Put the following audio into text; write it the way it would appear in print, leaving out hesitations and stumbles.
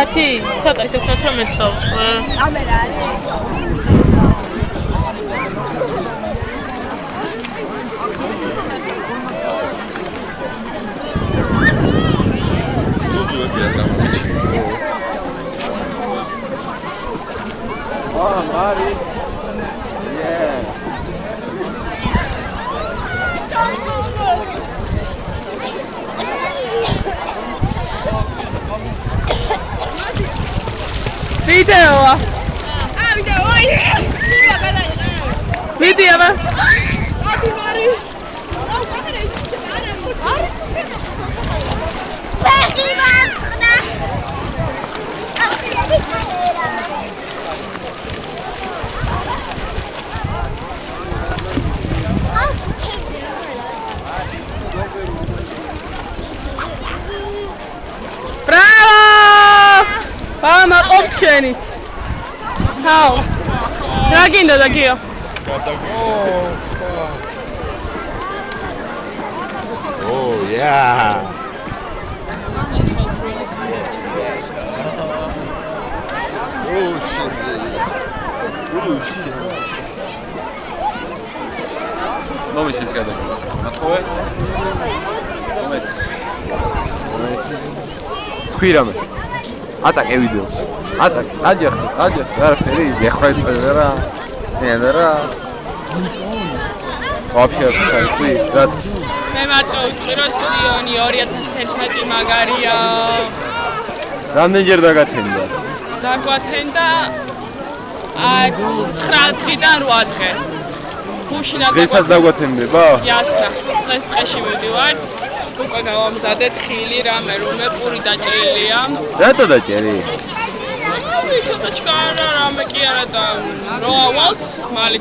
10 ცოტა ისე ვთქვათ რომ მეცობს კამერა არის Mari. Yeah. Video. video. Video apa? Mari. Oh, kamera itu ada. Bravo! Vamos, optioni. How? Raginda dakio. Oh yeah. Oh shit. Oh shit. Moments together. Atoe. Moments. Quirame. Ataque video. Ataque. Adiós. Adiós. Dar feliz. Dejó de perder. Nera. Вообще, какой рад. მე მარტო ვიტყვი რომ სიონი 2011 მაგარია. რამდენჯერ დაგათენდა? დაგვათენდა 9 დღიდან 8 დღე. გუშინ დღესაც დაგვათენდება? იასნა. დღეს წეში მივდივარ. უკვე გავამზადეთ ხილი რამე რომე პური დაჭერილია. რატო დაჭერი? ცოტა ჩქარა რამე კი არა და რო ავალთ მალე